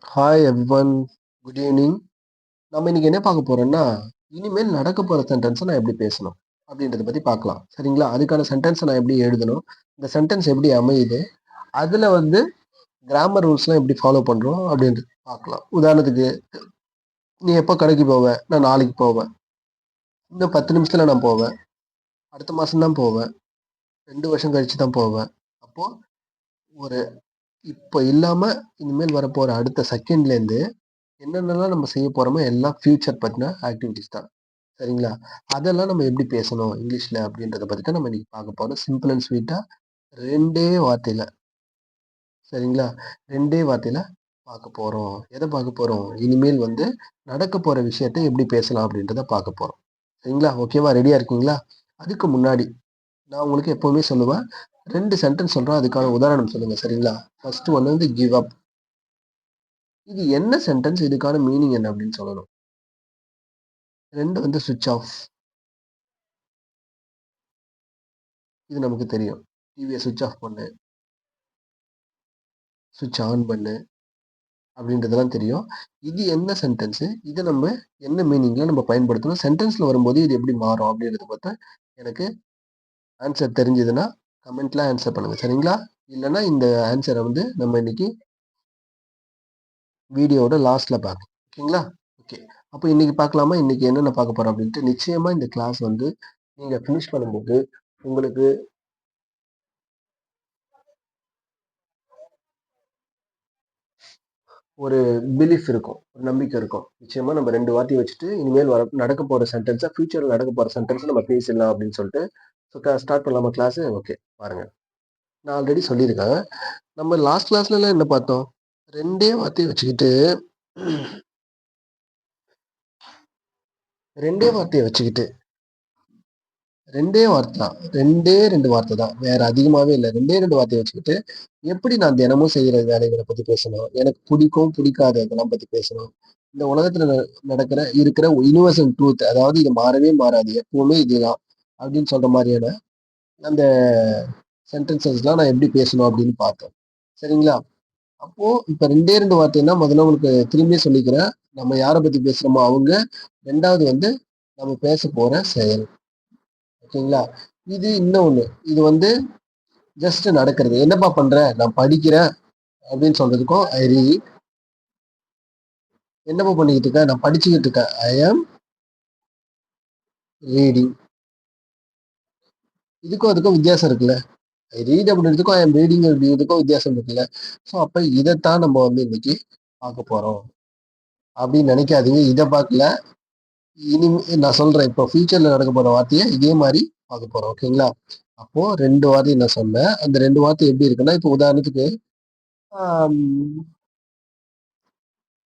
Hi everyone. Good evening. நம்ம இன்னைக்கு என்ன பார்க்க போறோம்னா, இனிமேல் நடக்க போற சென்டென்ஸ நான் எப்படி பேசணும்? அப்படின்றத பத்தி பார்க்கலாம். சரிங்களா? அதுக்கான சென்டென்ஸ நான் எப்படி எழுதணும்? இந்த சென்டென்ஸ் எப்படி அமையுது? அதுல வந்து கிராமர் ரூல்ஸ்லாம் எப்படி ஃபாலோ பண்றோம்? அப்படின்றது பார்க்கலாம். உதாரணத்துக்கு, "நீ எப்போ கடைக்கு போவ?" "நான் நாளைக்கு போவேன்." "இன்னும் 10 நிமிஷத்துல நான் போவேன்." "அடுத்த மாசம் தான் போவேன்." 2 வருஷம் கழிச்சு தான் போவேன். அப்போ ஒரு இப்ப இல்லாம இனிமேல் வரப்போற அடுத்த செகண்ட்லேருந்து என்னென்னலாம் நம்ம செய்ய போறோமோ எல்லாம் ஃபியூச்சர் பத்தின ஆக்டிவிட்டீஸ் தான். சரிங்களா? அதெல்லாம் நம்ம எப்படி பேசணும் இங்கிலீஷ்ல அப்படின்றத பத்தி தான் நம்ம இன்னைக்கு பார்க்க போறோம். சிம்பிள் அண்ட் ஸ்வீட்டா 2டே வார்த்தையில. சரிங்களா? 2டே வார்த்தையில பார்க்க போறோம். எத பார்க்க போறோம்? இனிமேல் வந்து நடக்க போற விஷயத்த எப்படி பேசலாம் அப்படின்றத பார்க்க போறோம். சரிங்களா? ஓகேவா? ரெடியா இருக்கீங்களா? அதுக்கு முன்னாடி நான் உங்களுக்கு எப்பவுமே சொல்லுவேன். 2 சென்டென்ஸ் சொல்றேன். அதுக்கான உதாரணம் சொல்லுங்க. சரிங்களா? ஃபர்ஸ்ட் ஒண்ணு வந்து கிவ் அப். இது என்ன சென்டென்ஸ்? இதுக்கான மீனிங் என்ன அப்படின்னு சொல்லணும். 2 வந்து ஸ்விட்ச் ஆஃப். இது நமக்கு தெரியும். டிவிய ஸ்விட்ச் ஆஃப் பண்ணு, ஸ்விட்ச் ஆன் பண்ணு அப்படின்றதெல்லாம் தெரியும். இது என்ன சென்டென்ஸு? இத நம்ம என்ன மீனிங்ல நம்ம பயன்படுத்தணும்? சென்டென்ஸ்ல வரும்போது இது எப்படி மாறும்? அப்படின்றத பத்தி எனக்கு ஆன்சர் தெரிஞ்சதுன்னா, கமெண்ட்ல ஆன்சர் பண்ணுங்க. சரிங்களா? இல்லன்னா இந்த ஆன்சர வந்து நம்ம இன்னைக்கு வீடியோவோட லாஸ்ட்ல பார்க்கலாம். ஓகேங்களா? ஓகே. அப்ப இன்னைக்கு பார்க்கலாமா? இன்னைக்கு என்னென்ன பார்க்க போறோம் அப்படின்ட்டு. நிச்சயமா இந்த கிளாஸ் வந்து நீங்க ஃபினிஷ் பண்ணும்போது உங்களுக்கு ஒரு பிலீஃப் இருக்கும். ஒரு நம்பிக்கை இருக்கும். நிச்சயமா நம்ம 2 வார்த்தைய வச்சுட்டு, இனிமேல் நடக்க போற சென்டென்ஸ ஃபியூச்சர்ல நடக்க போற சென்டென்ஸ நம்ம பேசிடலாம் அப்படின்னு சொல்லிட்டு, ஸ்டார்ட் பண்ணலாமா கிளாஸு? ஓகே. பாருங்க. நான் ஆல்ரெடி சொல்லியிருக்கேன். நம்ம லாஸ்ட் கிளாஸ்லலாம் என்ன பார்த்தோம்? 2டே வார்த்தைய வச்சுக்கிட்டு 2டே வார்த்தைய வச்சுக்கிட்டு 2டே வார்த்தை தான். 2டே 2 வார்த்தை தான். வேற அதிகமாவே இல்ல. 2டே 2 வார்த்தைய வச்சுக்கிட்டு, எப்படி நான் தினமும் செய்யற வேலைகள பத்தி பேசணும். எனக்கு பிடிக்கும், பிடிக்காது அதெல்லாம் பத்தி பேசணும். இந்த உலகத்துல இருக்கிற யுனிவர்சல் ட்ரூத் அதாவது இது மாறவே மாறாது. எப்பவுமே இதுதான். அப்படின்னு சொல்ற மாரியான அந்த சென்டென்சஸ்லாம் நான் எப்படி பேசணும் அப்படின்னு பார்த்தோம். சரிங்களா? அப்போ இப்ப 2டே 2 வார்த்தைன்னா முதல்ல உங்களுக்கு திரும்பியும் சொல்லிக்கிறேன். நம்ம யார பத்தி பேசுறோமோ அவங்க. 2வது வந்து நம்ம பேச போற செயல். ஓகேங்களா? இது இன்னொன்னு. இது வந்து ஜஸ்ட் நடக்கிறது. "என்னப்பா பண்ற?" "நான் படிக்கிறேன்" அப்படின்னு சொல்றதுக்கும், "ஐ ரீட்." "என்னப்பா பண்ணிக்கிட்டு இருக்க?" "நான் படிச்சுக்கிட்டு இருக்கேன்." "ஐ ஆம் ரீடிங்." இதுக்கும் அதுக்கும் வித்தியாசம் இருக்குல்ல. ஐ ரீட் அப்படின்றதுக்கும், ஐ ஆம் ரீடிங் அப்படின்றதுக்கும் வித்தியாசம் இருக்குல்ல. ஸோ அப்ப இதத்தான் நம்ம வந்து இன்னைக்கு பார்க்க போறோம். அப்படின்னு நினைக்காதீங்க. இத பார்க்கல. நான் சொல்றேன். இப்போ ஃபியூச்சர்ல நடக்க போற வார்த்தைய இதே மாரி பார்க்க போறோம். ஓகேங்களா? அப்போ 2 வார்த்தை நான் சொன்னேன். அந்த 2 வார்த்தை எப்படி இருக்குன்னா, இப்போ உதாரணத்துக்கு, ஆம்,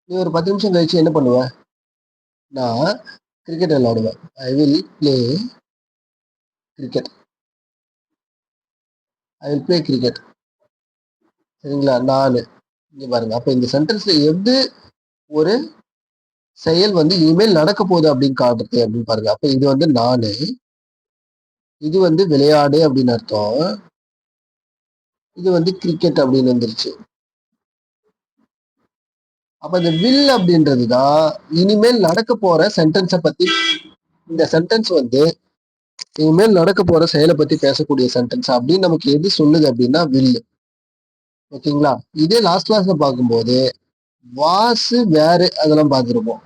"நீ ஒரு 10 நிமிஷம் கழிச்சு என்ன பண்ணுவ?" "நான் கிரிக்கெட் விளையாடுவேன்." "I will play cricket." "I will play cricket." சரிங்களா? நானு. இங்க பாருங்க. அப்ப இந்த சென்டென்ஸ்ல எது ஒரு செயல் வந்து இனிமேல் நடக்க போகுது அப்படின்னு காட்டுது அப்படின்னு பாருங்க. அப்ப இது வந்து நானு. இது வந்து விளையாடு அப்படின்னு அர்த்தம். இது வந்து கிரிக்கெட் அப்படின்னு வந்துருச்சு. அப்ப இந்த வில் அப்படின்றது தான் இனிமேல் நடக்க போற சென்டென்ஸ பத்தி. இந்த சென்டென்ஸ் வந்து இனிமேல் நடக்க போற செயலை பத்தி பேசக்கூடிய சென்டென்ஸ் அப்படின்னு நமக்கு எது சொல்லுது அப்படின்னா வில். ஓகேங்களா? இதே லாஸ்ட் கிளாஸ்ல பார்க்கும்போது வாசு வேறு அதெல்லாம் பார்த்திருப்போம்.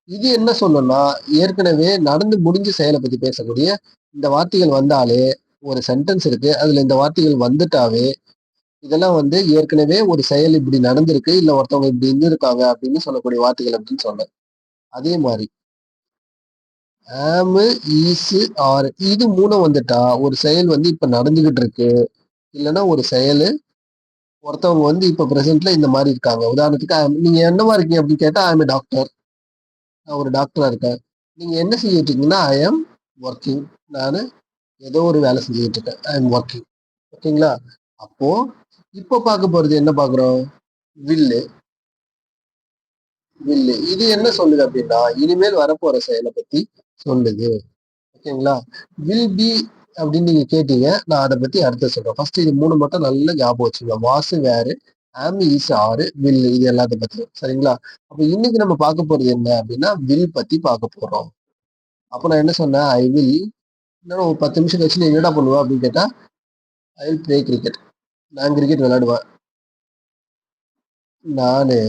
இது என்ன சொல்லணும்னா, ஏற்கனவே நடந்து முடிஞ்ச செயல பத்தி பேசக்கூடிய இந்த வார்த்தைகள் வந்தாலே, ஒரு சென்டென்ஸ் இருக்கு. அதுல இந்த வார்த்தைகள் வந்துட்டாவே, இதெல்லாம் வந்து ஏற்கனவே ஒரு செயல் இப்படி நடந்திருக்கு. இல்ல ஒருத்தவங்க இப்படி இருந்திருக்காங்க அப்படின்னு சொல்லக்கூடிய வார்த்தைகள் அப்படின்னு சொன்னேன். அதே மாரி ஆமு, ஈஸு, ஆர் இது 3ம் வந்துட்டா, ஒரு செயல் வந்து இப்ப நடந்துகிட்டு இருக்கு. இல்லன்னா ஒரு செயலு ஒருத்தவங்க வந்து இப்ப பிரசன்ட்ல இந்த மாரி இருக்காங்க. உதாரணத்துக்கு நீங்க என்னவா இருக்கீங்க அப்படின்னு கேட்டா, ஐ அம் எ டாக்டர். நான் ஒரு டாக்டரா இருக்கேன். நீங்க என்ன செஞ்சுட்டு இருக்கீங்கன்னா, ஐ அம் வொர்க்கிங். நானு ஏதோ ஒரு வேலை செஞ்சுட்டு இருக்கேன். ஐ அம் வொர்க்கிங். ஓகேங்களா? அப்போ இப்போ பார்க்க போறது என்ன பார்க்குறோம்? வில்லு, வில்லு. இது என்ன சொல்லுது அப்படின்னா, இனிமேல் வரப்போற செயல பத்தி சொல்லுது. ஓகேங்களா? வில் பி அப்படின்னு நீங்க கேட்டீங்க. நான் அத பத்தி அடுத்து சொல்றேன். ஃபர்ஸ்ட் இது 3 மட்டும் நல்லா ஞாபகம் வச்சுக்கங்க. வாசு வேறு, ஆம், இஸ், ஆர், வில் இது எல்லாத்த பத்தியும். சரிங்களா? அப்ப இன்னைக்கு நம்ம பார்க்க போறது என்ன அப்படின்னா, வில் பத்தி பார்க்க போறோம். அப்ப நான் என்ன சொன்னேன்? ஐ வில் இன்னும் ஒரு 10 நிமிஷம் கழிச்சு நீ என்னடா பண்ணுவ அப்படின்னு கேட்டா, ஐ வில் பிளே கிரிக்கெட். நான் கிரிக்கெட் விளையாடுவேன். நானு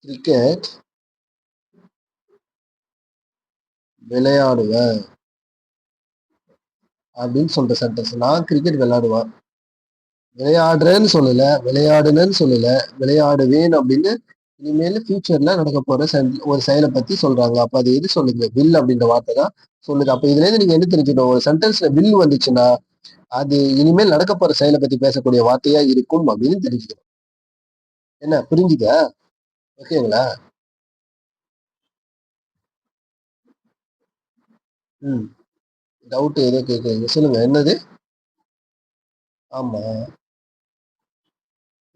கிரிக்கெட் விளையாடுவேன் அப்படின்னு சொல்ற சென்டென்ஸ். நான் கிரிக்கெட் விளையாடுவேன். விளையாடுறேன்னு சொல்லல, விளையாடுனேன்னு சொல்லல, விளையாடுவேன் அப்படின்னு இனிமேல் ஃபியூச்சர்ல நடக்க போற ஒரு செயலை பத்தி சொல்றாங்க. அப்ப அது எது சொல்லுது? வில் அப்படின்ற வார்த்தை தான் சொல்லுது. அப்ப இதுல இருந்து நீங்க என்ன தெரிஞ்சுக்கணும்? ஒரு சென்டென்ஸ்ல வில் வந்துச்சுன்னா அது இனிமேல் நடக்க போற செயலை பத்தி பேசக்கூடிய வார்த்தையா இருக்கும் அப்படின்னு தெரிஞ்சுக்கணும். என்ன புரிஞ்சுதா? ஓகேங்களா? ம். டவுட் ஏதோ கேக்குறீங்க. சொல்லுங்க. என்னது? ஆமா.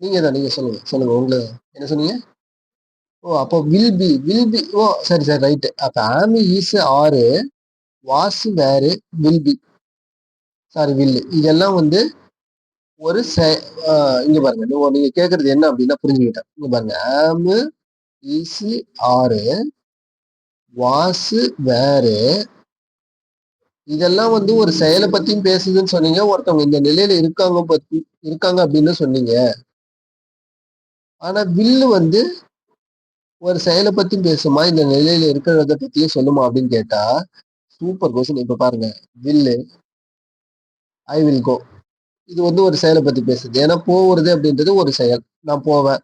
நீங்க சொல்லுங்க. சொல்லுங்க. என்ன சொன்னீங்க? ஓ! அப்போ வில் பி ஓ! சரி, சரி. ரைட். அப்ப am, is, are, was, were, will be sorry will இதெல்லாம் வந்து ஒரு இங்க பாருங்க. நீங்க கேக்குறது என்ன அப்படின்னா புரிஞ்சுக்கிட்டேன். இங்க பாருங்க. ஆம், இஸ், ஆர், வாஸ், வேர் இதெல்லாம் வந்து ஒரு செயலை பத்தியும் பேசுதுன்னு சொன்னீங்க. ஒருத்தவங்க இந்த நிலையில இருக்காங்க அப்படின்னு சொன்னீங்க. ஆனா வில்லு வந்து ஒரு செயலை பத்தி பேசுமா? இந்த நிலையில இருக்கிறத பத்தியே சொல்லுமா அப்படின்னு கேட்டா, சூப்பர் கொஸ்டின். இப்ப பாருங்க. வில்லு, ஐ வில் கோ. இது வந்து ஒரு செயலை பத்தி பேசுது. ஏன்னா போறது அப்படின்றது ஒரு செயல். நான் போவேன்.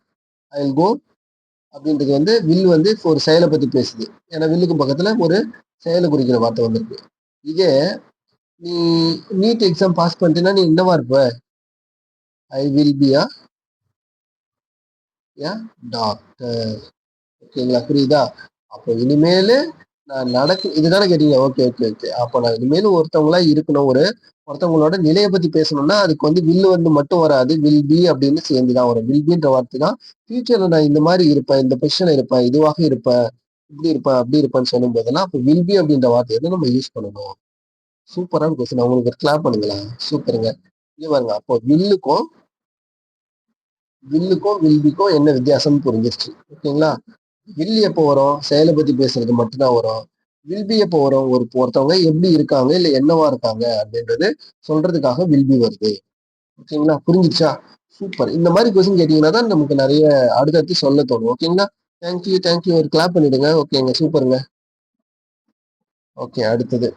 ஐ வில் கோ அப்படின்றது வந்து வில் வந்து ஒரு செயலை பத்தி பேசுது. ஏன்னா வில்லுக்கு பக்கத்துல ஒரு செயலை குறிக்கிற வார்த்தை வந்திருக்கு. இதே நீ நீட் எக்ஸாம் பாஸ் பண்ணிட்டேன்னா நீ என்னவா இருப்ப? I will be doctor. ஓகேங்களா? புரியுதா? அப்போ இனிமேலு நான் இதுதானே கேட்டீங்க. Okay, okay, okay. அப்போ நான் இனிமேல் ஒருத்தவங்களா இருக்கணும். ஒருத்தவங்களோட நிலையை பத்தி பேசணும்னா அதுக்கு வந்து வில் வந்து மட்டும் வராது. வில் பி அப்படின்னு சேர்ந்துதான் வரும். வில் பின்ற வார்த்தை தான் ஃபியூச்சர்ல நான் இந்த மாதிரி இருப்பேன், இந்த பொசிஷன்ல இருப்பேன், இதுவாக இருப்பேன், இப்படி இருப்பேன், அப்படி இருப்பேன்னு சொல்லும் போதெல்லாம் அப்போ வில் பி அப்படின்ற வார்த்தையை தான் நம்ம யூஸ் பண்ணணும். சூப்பரான கொஸ்டின். உங்களுக்கு ஒரு கிளாப் பண்ணுங்களேன். சூப்பருங்க. இங்க பாருங்க. அப்போ வில்லுக்கும் வில்பிக்கும் என்ன வித்தியாசம் புரிஞ்சிருச்சு. ஓகேங்களா? வில் எப்போ வரும்? செயலை பத்தி பேசுறது மட்டும்தான் வரும். வில்பி எப்போ வரும்? ஒருத்தவங்க எப்படி இருக்காங்க, இல்ல என்னவா இருக்காங்க அப்படின்றது சொல்றதுக்காக வில்பி வருது. ஓகேங்களா? புரிஞ்சிச்சா? சூப்பர். இந்த மாதிரி கொஸ்டின் கேட்டீங்கன்னா தான் நமக்கு நிறைய அடுத்தடுத்து சொல்ல தோணும். ஓகேங்களா? Thank you, thank you. ஒரு கிளாப் பண்ணிடுங்க. ஓகேங்க, சூப்பருங்க. ஓகே, அடுத்தது.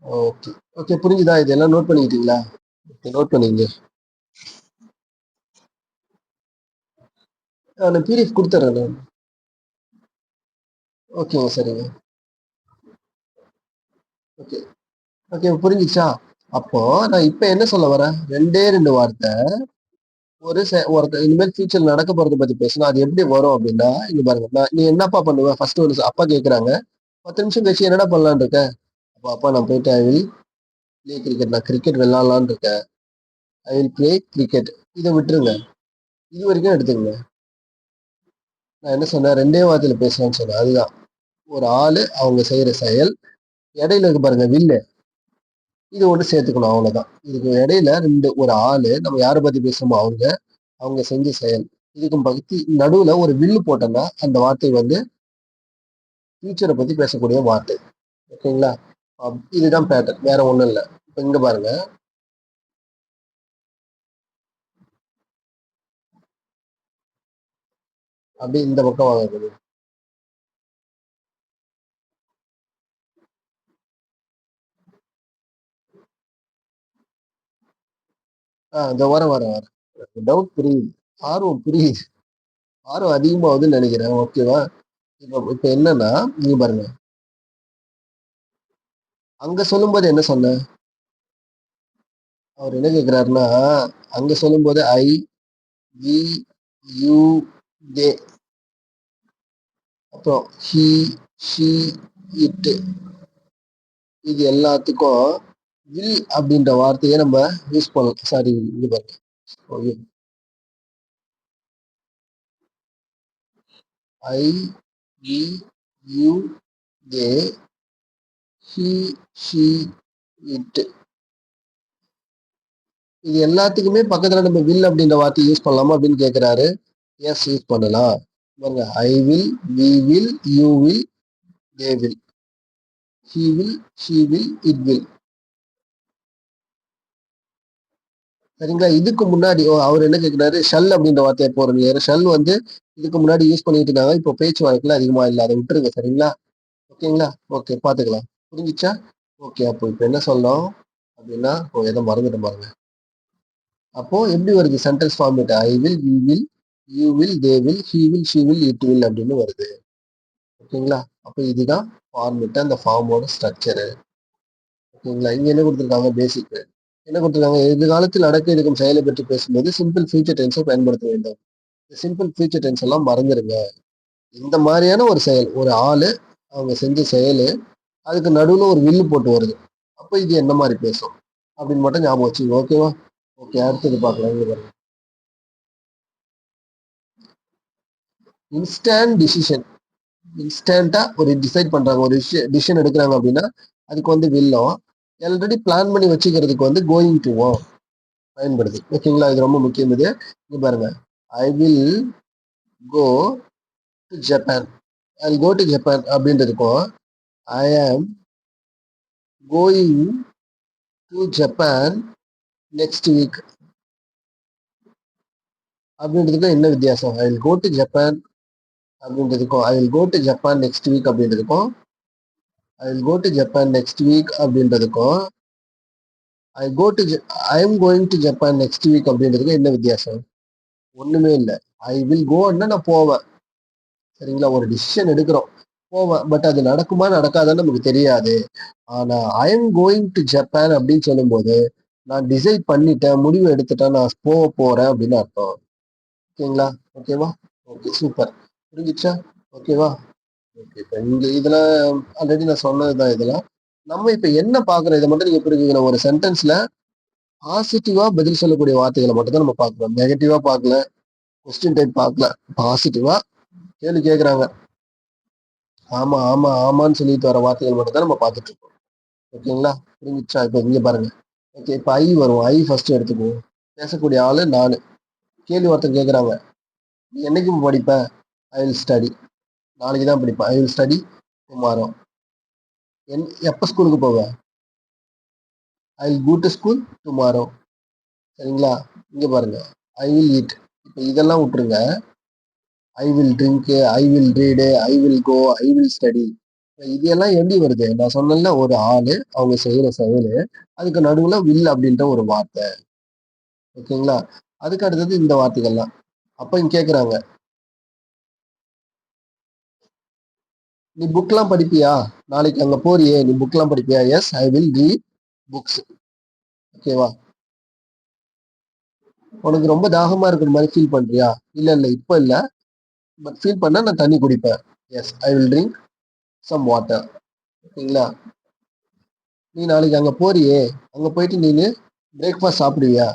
Okay, okay. புரிஞ்சுதா? இதெல்லாம் நோட் பண்ணிக்கிட்டீங்களா? நோட் பண்ணிங்க. நான் பிடிஎஃப் கொடுத்துட்றேன் நான். ஓகேங்க, சரிங்க. Okay, okay. புரிஞ்சிச்சா? அப்போ நான் இப்ப என்ன சொல்ல வரேன்? ரெண்டு வார்த்தை. ஒருத்தர் இனிமேல் ஃபியூச்சர் நடக்க போறத பத்தி பேசினா அது எப்படி வரும் அப்படின்னா, இங்க பாருங்க. நீ என்னப்பா பண்ணுவ? ஃபர்ஸ்ட் ஒரு அப்பா கேக்குறாங்க. 10 நிமிஷம் கழிச்சு என்னடா பண்ணலான்னு இருக்க? அப்பா நான் போயிட்டு ஐ வில் பிளே கிரிக்கெட். நான் கிரிக்கெட் விளையாடலான்னு இருக்கேன். I will play cricket. இதை விட்டுருங்க. இது வரைக்கும் எடுத்துக்கங்க. நான் என்ன சொன்னேன்? ரெண்டே வார்த்தையில பேசலாம்னு சொன்னேன். அதுதான். ஒரு ஆளு அவங்க செய்யற செயல். இடையில இருக்கு பாருங்க வில்லு. இது ஒண்ணு சேர்த்துக்கணும். அவ்வளவுதான். இதுக்கு இடையில ஒரு ஆளு நம்ம யாரை பத்தி பேசுறோமோ அவங்க செஞ்ச செயல். இதுக்கும் பத்தி நடுவுல ஒரு வில்லு போட்டோம்னா அந்த வார்த்தை வந்து ஃபியூச்சரை பத்தி பேசக்கூடிய வார்த்தை. ஓகேங்களா? இதுதான் பேட்டர்ன். வேற ஒண்ணும் இல்ல. இப்ப இங்க பாருங்க. அப்படியே இந்த பக்கம் வாங்க. இந்த வரேன். டவுட் புரியுது. ஆர்வம் புரியுது. ஆர்வம் அதிகமாகுதுன்னு நினைக்கிறேன். ஓகேவா? இப்ப என்னன்னா நீங்க பாருங்க. அங்க சொல்லும்போது என்ன சொன்ன? அவர் என்ன கேக்குறாருன்னா, அங்க சொல்லும்போது ஐ, வி, யூ, தே, அப்புறம் ஹி, ஷி, இட் இது எல்லாத்துக்கும் வில் அப்படின்ற வார்த்தையை நம்ம யூஸ் பண்ணலாம். சாரி, இது பாருங்க. I, we, you, they, he, she, it இது எல்லாத்துக்குமே பக்கத்துல நம்ம வில் அப்படின்ற வார்த்தை யூஸ் பண்ணலாமா அப்படின்னு கேட்கிறாரு. எஸ், யூஸ் பண்ணலாம். பாருங்க, I will, we will, you will, they will, he will, she will, it will. சரிங்களா? இதுக்கு முன்னாடி அவர் என்ன கேட்கிறாரு, ஷல் அப்படின்ற வார்த்தையை போடுறீங்க. ஷல் வந்து இதுக்கு முன்னாடி யூஸ் பண்ணிட்டு இருக்காங்க. இப்போ பேச்சு வழக்குல அதிகமா இல்லை, அதை விட்டுருங்க. சரிங்களா? ஓகேங்களா? ஓகே, பாத்துக்கலாம். புரிஞ்சிச்சா? ஓகே, அப்போ இப்போ என்ன சொல்லணும் அப்படின்னா, எதை மறந்துட்டு பாருங்க. அப்போ எப்படி வருது sentence format? I will, we will, you will, they will, he will, she will, it will அப்படின்னு வருது. ஓகேங்களா? அப்போ இதுதான் ஃபார்மேட், அந்த ஃபார்மோட ஸ்ட்ரக்சரு. ஓகேங்களா? இங்க என்ன கொடுத்துருக்காங்க? பேசிக் என்ன கொடுத்துருக்காங்க? எதிர்காலத்தில் நடக்க இருக்கும் செயலை பற்றி பேசும்போது சிம்பிள் ஃபியூச்சர் டென்ஸை பயன்படுத்த வேண்டும். சிம்பிள் ஃபியூச்சர் டென்ஸ் எல்லாம் மறந்துடுங்க. இந்த மாதிரியான ஒரு செயல், ஒரு ஆளு அவங்க செஞ்ச செயலு, அதுக்கு நடுவுல ஒரு வில்லு போட்டு வருது. அப்போ இது என்ன மாதிரி பேசும் அப்படின்னு மட்டும் ஞாபகம் வச்சுங்க. ஓகேவா? ஓகே, அடுத்தது பார்க்கலாம். இங்க பாருங்க, இன்ஸ்டன்ட் டிசிஷன். இன்ஸ்டன்டா ஒரு டிசைட் பண்றாங்க, ஒரு டிசிஷன் எடுக்கிறாங்க அப்படின்னா அதுக்கு வந்து வில்லும், ஆல்ரெடி பிளான் பண்ணி வச்சுக்கிறதுக்கு வந்து கோயிங் டுவோ பயன்படுது. ஓகேங்களா? இது ரொம்ப முக்கியம். இது இங்க பாருங்க, I will go to Japan. I go to Japan அப்படின்றதுக்கும் I am going to Japan next week அப்படின்றதுக்கும் என்ன வித்தியாசம்? I will go to Japan அப்படின்றதுக்கும் I will go to Japan next week அப்படின்றதுக்கும் I will go to Japan next week அப்படின்றதுக்கும் I go to I am going to Japan next week அப்படின்றதுக்கும் என்ன வித்தியாசம்? ஒண்ணுமே இல்லை. ஐ வில் கோன்னா நான் போவேன். சரிங்களா? ஒரு டிசிஷன் எடுக்கிறோம், போவேன். பட் அது நடக்குமா நடக்காதான்னு நமக்கு தெரியாது. ஆனா ஐ எம் கோயிங் டு ஜப்பான் அப்படின்னு சொல்லும்போது நான் டிசைட் பண்ணிட்டேன், முடிவு எடுத்துட்டேன், நான் போக போறேன் அப்படின்னு அர்த்தம். ஓகேங்களா? ஓகேவா? Okay, super. புரிஞ்சிச்சா? ஓகேவா? ஓகே, இப்போ இங்க இதெல்லாம் ஆல்ரெடி நான் சொன்னதுதான். இதெல்லாம் நம்ம இப்ப என்ன பாக்குறோம், இதை மட்டும் நீங்க புரிஞ்சுக்கணும். ஒரு சென்டென்ஸ்ல பாசிட்டிவா பதில் சொல்லக்கூடிய வார்த்தைகளை மட்டும் தான் நம்ம பார்க்கிறோம். நெகட்டிவா பார்க்கல, கொஸ்டின் டைப் பார்க்கல. பாசிட்டிவா கேள்வி கேட்கறாங்க, ஆமா ஆமா ஆமான்னு சொல்லிட்டு வர வார்த்தைகள் மட்டும் தான் நம்ம பார்த்துட்டு இருக்கோம். ஓகேங்களா? புரிஞ்சிச்சா? இப்ப இங்க பாருங்க. ஓகே, இப்ப ஐ வரும். ஐ ஃபர்ஸ்ட் எடுத்துக்குவோம். பேசக்கூடிய ஆளு நானு. கேள்வி ஒருத்தர் கேட்கறாங்க, நீ என்னைக்கு படிப்ப? I will study. நாளைக்கு தான் படிப்பேன். I will study tomorrow. எப்ப ஸ்கூலுக்கு போவ? I will go to school tomorrow. சரிங்களா? இங்க பாருங்க, ஐ வில் ஈட். இப்ப இதெல்லாம் விட்டுருங்க. I will drink, I will read, I will go, I will study. இதெல்லாம் எப்படி வருது? நான் சொன்னேன்ல, ஒரு ஆளு அவங்க செய்யற செயலு, அதுக்கு நடுவுல வில் அப்படின்ற ஒரு வார்த்தை. ஓகேங்களா? அதுக்கு அடுத்தது இந்த வார்த்தைகள்லாம். அப்ப இங்க கேக்குறாங்க, நீ புக்லாம் படிப்பியா? நாளைக்கு அங்க போறியே, நீ புக்லாம் படிப்பியா? Yes, I will read books. ஓகேவா? உனக்கு ரொம்ப தாகமா இருக்கிற மாதிரி ஃபீல் பண்றியா? இல்ல இல்ல, இப்ப இல்ல, பட் ஃபீல் பண்ணா நான் தண்ணி குடிப்பேன். Yes, I will drink some water. ஓகேங்களா? நீ நாளைக்கு அங்க போறியே, அங்க போயிட்டு நீனு பிரேக்ஃபாஸ்ட் சாப்பிடுவியா?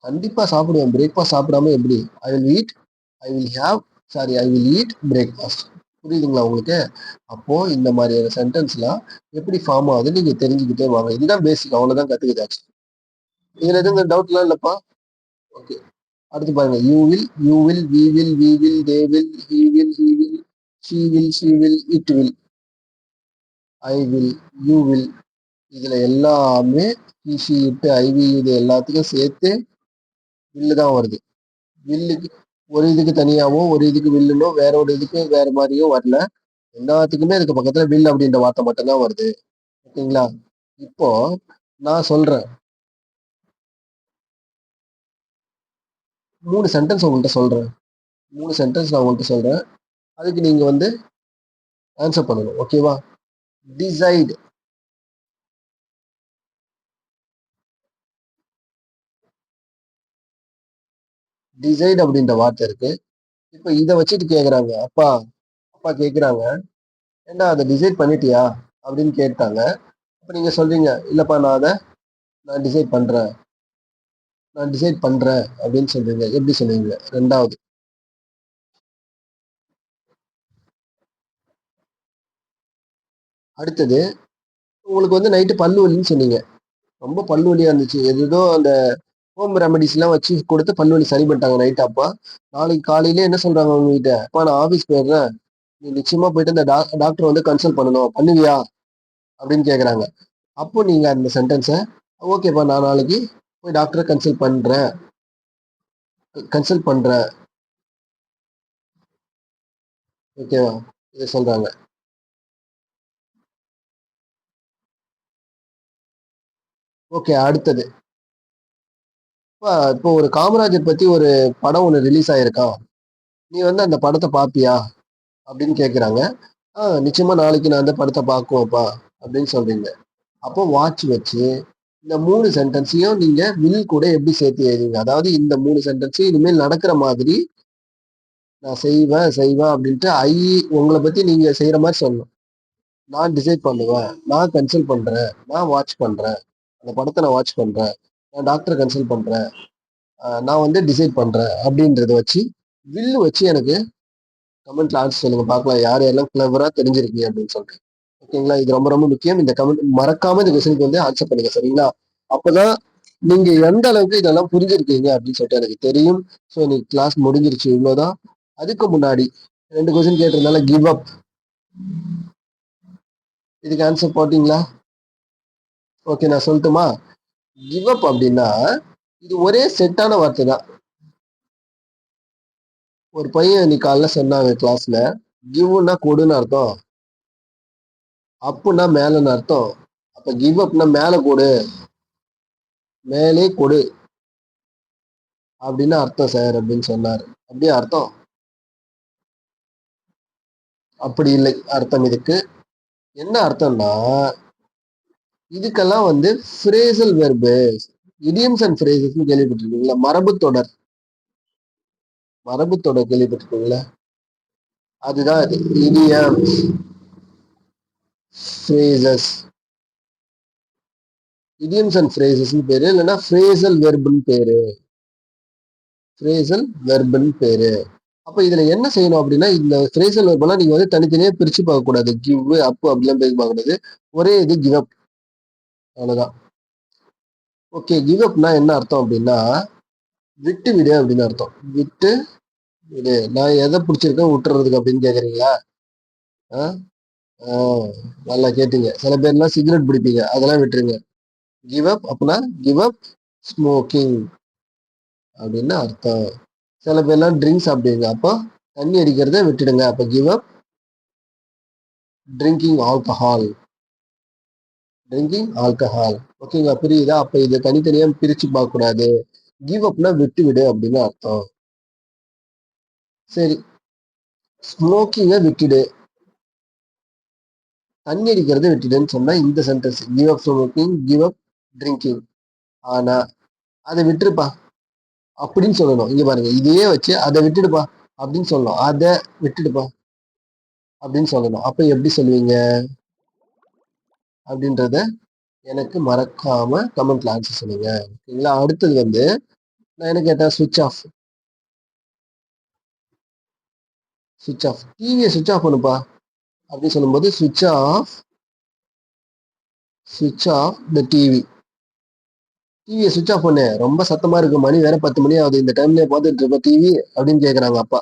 கண்டிப்பா சாப்பிடுவேன். பிரேக்ஃபாஸ்ட் சாப்பிடாம எப்படி? ஐ will eat, I will have, sorry, I will eat breakfast. புரியுதுங்களா உங்களுக்கு? அப்போ இந்த மாதிரியான சென்டென்ஸ்லாம் எப்படி ஃபார்ம் ஆகுது நீங்க தெரிஞ்சுக்கிட்டே வாங்க. இதுதான் பேசிக், அவ்வளவுதான் கத்துக்கிட்டாச்சு. இதுல எதுவும் டவுட்லாம் இல்லப்பா? ஓகே, அடுத்து பாருங்க. You will, you will, we will, we will, they will, he will, he will, she will, she will, it will, I will, you will. இதுல எல்லாமே he, she, it, I, we, இது எல்லாத்துக்கும் சேர்த்து வில்லு தான் வருது. வில்லுக்கு ஒரு இதுக்கு தனியாவோ, ஒரு இதுக்கு வில்லுனோ, வேற ஒரு இதுக்கு வேற மாதிரியோ வரல. எல்லாத்துக்குமே இதுக்கு பக்கத்துல வில் அப்படின்ற வார்த்தை மட்டும்தான் வருது. ஓகேங்களா? இப்போ நான் சொல்றேன், 3 சென்டென்ஸ் உங்கள்கிட்ட சொல்றேன். 3 சென்டென்ஸ் நான் உங்கள்கிட்ட சொல்றேன். அதுக்கு நீங்க வந்து ஆன்சர் பண்ணணும். ஓகேவா? டிசைட். டிசைட் அப்படின்ற வார்த்தை இருக்கு. இப்ப இதை வச்சுட்டு கேக்குறாங்க, அப்பா அப்பா கேக்குறாங்க, ஏண்டா அதை டிசைட் பண்ணிட்டியா அப்படின்னு கேட்டாங்க. அப்ப நீங்க சொல்றீங்க, இல்லப்பா நான் அதை நான் டிசைட் பண்றேன், நான் டிசைட் பண்றேன் அப்படின்னு சொல்றீங்க. எப்படி சொல்லுவீங்க? ரெண்டாவது. அடுத்தது, உங்களுக்கு வந்து நைட்டு பல்லு வலின்னு சொன்னீங்க. ரொம்ப பல்லு வலியா இருந்துச்சு. எதோ அந்த ஹோம் ரெமடிஸ்லாம் வச்சு கொடுத்து பல்வலி சரி பண்ணிட்டாங்க நைட். அப்பா நாளைக்கு காலையில என்ன சொல்றாங்க உங்ககிட்ட, அப்பா நான் ஆபீஸ் போயிடுறேன், நீ நிச்சயமா போயிட்டு இந்த டாக்டர் வந்து கன்சல்ட் பண்ணணும், பண்ணுவியா அப்படின்னு கேக்குறாங்க. அப்போ நீங்க அந்த சென்டென்ஸை, ஓகேப்பா நான் நாளைக்கு போய் டாக்டரை கன்சல்ட் பண்றேன் ஓகேவா, இதை சொல்றாங்க. ஓகே, அடுத்தது இப்போ ஒரு காமராஜர் பத்தி ஒரு படம் ஒன்று ரிலீஸ் ஆயிருக்கா, நீ வந்து அந்த படத்தை பாப்பியா அப்படின்னு கேக்குறாங்க. நிச்சயமா நாளைக்கு நான் அந்த படத்தை பார்க்குவேன்ப்பா அப்படின்னு சொல்றீங்க. அப்போ வாட்ச் வச்சு இந்த 3 சென்டென்ஸையும் நீங்க வில் கூட எப்படி சேர்த்து எழுதுவீங்க? அதாவது இந்த 3 சென்டென்ஸையும் இனிமேல் நடக்கிற மாதிரி நான் செய்வேன் அப்படின்ட்டு உங்கள பத்தி நீங்க செய்ற மாரி சொல்லணும். நான் டிசைட் பண்ணுவேன். நான் கன்சல்ட் பண்றேன். நான் வாட்ச் பண்றேன். அந்த படத்த நான் வாட்ச் பண்றேன். நான் டாக்டர கன்சல்ட் பண்றேன். நான் வந்து டிசைட் பண்றேன் அப்படின்றத வச்சு, வில் வச்சு எனக்கு கமெண்ட்ல ஆன்சர் சொல்லுங்க பார்க்கலாம். யார் யாரெல்லாம் கிளவரா தெரிஞ்சிருக்கீங்க அப்படின்னு சொல்லிட்டு. ஓகேங்களா? இது ரொம்ப ரொம்ப முக்கியம். இந்த கமெண்ட் மறக்காம இந்த கொஸ்டினுக்கு வந்து ஆன்சர் பண்ணுங்க. சரிங்களா? அப்பதான் நீங்க எந்த அளவுக்கு இதெல்லாம் புரிஞ்சிருக்கீங்க அப்படின்னு சொல்லிட்டு எனக்கு தெரியும். ஸோ இன்னைக்கு கிளாஸ் முடிஞ்சிருச்சு. இவ்வளவுதான். அதுக்கு முன்னாடி 2 கொஸ்டின் கேட்டிருந்தால கிவ் அப், இதுக்கு ஆன்சர் போட்டீங்களா? ஓகே, நான் சொல்லட்டுமா? கிவ் அப் அப்படின்னா இது ஒரே செட்டான வார்த்தை தான். ஒரு பையன் நீ காலைல சொன்னாங்க கிளாஸ்ல, கிவ்னா கொடுன்னு அர்த்தம், அப்புன்னா மேலன்னு அர்த்தம். அப்ப கிவ் அப்னா மேல கொடு, மேலே கொடு அப்படின்னு அர்த்தம் சார் அப்படின்னு சொன்னாரு. அப்படியே அர்த்தம்? அப்படி இல்லை அர்த்தம். இதுக்கு என்ன அர்த்தம்னா, இதுக்கெல்லாம் வந்து phrasal verb, idioms and phrases கேள்விப்பட்டிருக்கீங்களா? மரபு தொடர் கேள்விப்பட்டிருக்கீங்களா? அதுதான் இது. Idioms, phrases, idioms and phrases பேரு, இல்லைன்னா ஃப்ரேசல் வெர்புன்னு பேரு. ஃப்ரேசல் வெர்புன்னு பேரு. அப்ப இதுல என்ன செய்யணும் அப்படின்னா, இந்த ஃப்ரேசல் வெர்பெல்லாம் நீங்க வந்து தனித்தனியா பிரிச்சு பார்க்க கூடாது. கிவ், அப் அப்படிலாம் பேசி பார்க்க கூடாது. ஒரே இது கிவ் அப், அவ்வளவுதான். ஓகே, கிவ் அப்னா என்ன அர்த்தம் அப்படின்னா, விட்டு விடு அப்படின்னு அர்த்தம். விட்டு விடு. நான் எதை பிடிச்சிருக்கேன் விட்டுறதுக்கு அப்படின்னு கேக்குறீங்களா? நல்லா கேட்டீங்க. சில பேர்லாம் சிகரெட் பிடிப்பீங்க, அதெல்லாம் விட்டுருங்க. கிவ் அப் அப்படின்னா கிவ் அப் ஸ்மோக்கிங் அப்படின்னு அர்த்தம். சில பேர்லாம் ட்ரிங்க்ஸ் சாப்பிடுவீங்க, அப்போ தண்ணி அடிக்கிறத விட்டுடுங்க. அப்ப கிவ் அப் ட்ரிங்கிங் ஆல்கஹால். ஓகேங்களா? புரியுதா? அப்ப இதை தனித்தனியா பிரிச்சு பார்க்க கூடாது. கிவ் அப்னா விட்டு விடு அப்படின்னு அர்த்தம். சரி, ஸ்மோக்கிங்கை விட்டுடு, தண்ணி அடிக்கிறத விட்டுடுன்னு சொன்னா இந்த sentence give up smoking, give up drinking. ஆனா அதை விட்டுருப்பா அப்படின்னு சொல்லணும். இங்க பாருங்க, இதையே வச்சு அதை விட்டுடுப்பா அப்படின்னு சொல்லணும். அதை விட்டுடுப்பா அப்படின்னு சொல்லணும். அப்ப எப்படி சொல்லுவீங்க அப்படின்றத எனக்கு மறக்காம கமெண்ட்ல ஆன்சர் சொல்லுங்க. ஓகேங்களா? அடுத்தது வந்து நான் என்ன கேட்டேன், சுவிட்ச் ஆஃப் டிவியை சுவிட்ச் ஆஃப் பண்ணுப்பா அப்படின்னு சொல்லும்போது சுவிட்ச் ஆஃப் த டிவியை சுவிட்ச் ஆஃப் பண்ணு, ரொம்ப சத்தமா இருக்கு, மணி வேற 10 மணி ஆகுது, இந்த டைம்லயே பார்த்துட்டு இருப்ப டிவி அப்படின்னு கேக்குறாங்க அப்பா.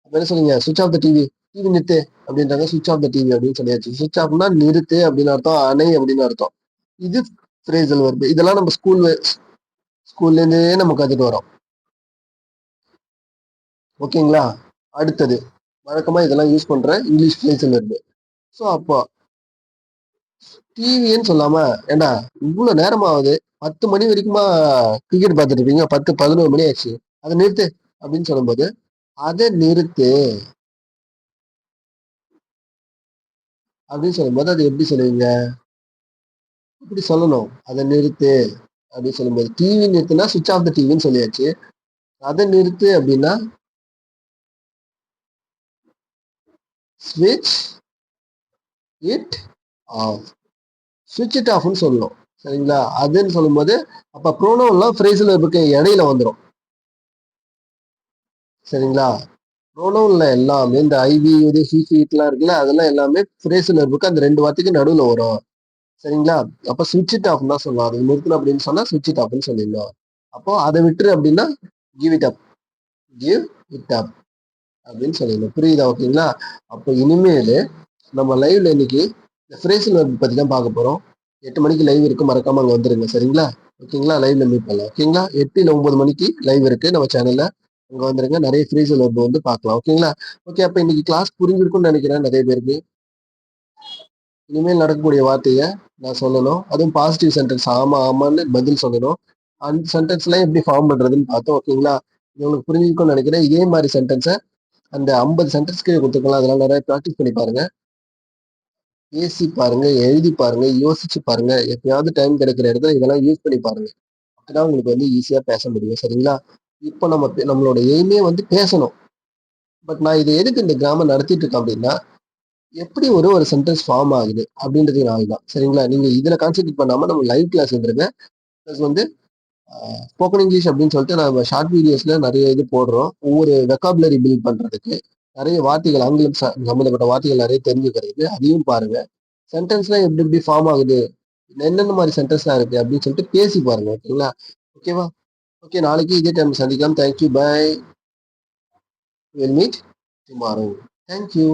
அப்ப என்ன சொல்லுங்க, சுவிட்ச் ஆஃப் த டிவி, டிவி நிறுத்து அப்படின்றாங்க. சுவிட்ச் ஆஃப் த டிவி அப்படின்னு சொல்லியாச்சு. சுவிட்ச் ஆஃப்னா நிறுத்து அப்படின்னு அர்த்தம், அணை அப்படின்னு அர்த்தம். இது ஃப்ரேசல் வெர்பு. இதெல்லாம் நம்ம ஸ்கூல்ல இருந்தே நம்ம கத்துட்டு வரோம். ஓகேங்களா? அடுத்தது வழக்கமா இதெல்லாம் யூஸ் பண்ற இங்கிலீஷ் ஃப்ரேசல் வெர்பு. ஸோ அப்போ டிவின்னு சொல்லாம, ஏண்டா இவ்வளவு நேரம் ஆகுது, 10 மணி வரைக்குமா கிரிக்கெட் பார்த்துட்டு இருப்பீங்க, 10, 11 மணி ஆச்சு, அதை நிறுத்து அப்படின்னு சொல்லும்போது, அதை நிறுத்து அப்படின்னு சொல்லும்போது அது எப்படி சொல்லுவீங்க? இப்படி சொல்லணும், அதை நிறுத்து அப்படின்னு சொல்லும்போது. டிவி நிறுத்துனா சுவிட்ச் ஆஃப் த டிவின்னு சொல்லியாச்சு. அதை நிறுத்து அப்படின்னா ஸ்விட்ச் இட் ஆஃப், சுவிட்ச் இட் ஆஃப்னு சொல்லணும். சரிங்களா? அதுன்னு சொல்லும்போது அப்ப ப்ரோனோன்லாம் ஃப்ரேசல் வெர்புக்கு இடையில வந்துடும். சரிங்களா? ப்ரோனோன்ல எல்லாமே இந்த ஐவி இது ஹீட்லாம் இருக்குல்ல, அதெல்லாம் எல்லாமே ஃப்ரேசல் வெர்புக்கு அந்த 2 வார்த்தைக்கு நடுவுல வரும். சரிங்களா? அப்ப சுவிட்ச் இட் ஆஃப் தான் சொல்லலாம். அது நிறுத்தணும் அப்படின்னு சொன்னா சுவிட்ச் இட் ஆஃப்னு சொல்லிடலாம். அப்போ அதை விட்டுரு அப்படின்னா give it up, give it up அப்படின்னு சொல்லிடணும். புரியுதா? ஓகேங்களா? அப்போ இனிமேல் நம்ம லைவ்ல இன்னைக்கு இந்த ஃப்ரேசல் வெர்ப் பத்தி தான் பார்க்க போறோம். 8 மணிக்கு லைவ் இருக்கு, மறக்காம அங்க வந்துருங்க. சரிங்களா? ஓகேங்களா? லைவ்ல மீட் பண்ணலாம். ஓகேங்களா? 8 இல்ல 9 மணிக்கு லைவ் இருக்கு நம்ம சேனல்ல. அங்க வந்துருங்க. நிறைய ஃப்ரேசல் வெர்ப் வந்து பார்க்கலாம். ஓகேங்களா? ஓகே, அப்ப இன்னைக்கு கிளாஸ் புரிஞ்சிருக்கும்னு நினைக்கிறேன் நிறைய பேருக்கு. இனிமேல் நடக்கக்கூடிய வார்த்தையை நான் சொல்லணும். அதுவும் பாசிட்டிவ் சென்டென்ஸ் ஆமா ஆமான்னு பதில் சொல்லணும். அந்த சென்டென்ஸ்லாம் எப்படி ஃபார்ம் பண்றதுன்னு பார்த்தோம். ஓகேங்களா? இது உங்களுக்கு புரிஞ்சிருக்கும்னு நினைக்கிறேன். இதே மாதிரி சென்டென்ஸை அந்த 50 சென்டென்ஸ்க்கு கொடுத்துருக்கலாம். அதெல்லாம் நிறைய ப்ராக்டிஸ் பண்ணி பாருங்க. பேசி பாருங்க, எழுதி பாருங்க, யோசிச்சு பாருங்க. எப்பயாவது டைம் கிடைக்கிற இடத்துல இதெல்லாம் யூஸ் பண்ணி பாருங்க. அப்பதான் உங்களுக்கு வந்து ஈஸியா பேச முடியும். சரிங்களா? இப்போ நம்மளோட எய்மே வந்து பேசணும். பட் நான் இது எதுக்கு இந்த கிராமர் நடத்திட்டு இருக்கேன் அப்படின்னா, எப்படி ஒரு சென்டென்ஸ் ஃபார்ம் ஆகுது அப்படின்றதுனால தான். சரிங்களா? நீங்க இதுல கான்சென்ட்ரேட் பண்ணாம நம்ம லைவ் கிளாஸ் வந்துருங்க. பிளஸ் வந்து ஸ்போக்கன் இங்கிலீஷ் அப்படின்னு சொல்லிட்டு நம்ம ஷார்ட் வீடியோஸ்ல நிறைய இது போடுறோம். ஒவ்வொரு வெக்காபுலரி பில்ட் பண்றதுக்கு நிறைய வார்த்தைகள், ஆங்கிலம் சம்பந்தப்பட்ட வார்த்தைகள் நிறைய தெரிஞ்சுக்கிறதுக்கு அதையும் பாருங்க. சென்டென்ஸ்லாம் எப்படி எப்படி ஃபார்ம் ஆகுது, என்னென்ன மாதிரி சென்டென்ஸ்லாம் இருக்கு அப்படின்னு சொல்லிட்டு பேசி பாருங்க. ஓகேங்களா? ஓகேவா? ஓகே, நாளைக்கு இதே டைம் சந்திக்கலாம். Thank you, bye. Will meet tomorrow. Thank you.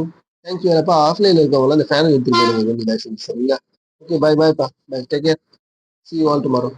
Thank you. அப்பா ஆஃப்லைன்ல இருக்கவங்களாம் அந்த ஃபேனை எடுத்துட்டு போடுங்க கொஞ்சம் தயவு செஞ்சு. சரிங்களா? ஓகே, பை பை பா. Bye, take care. See you all tomorrow.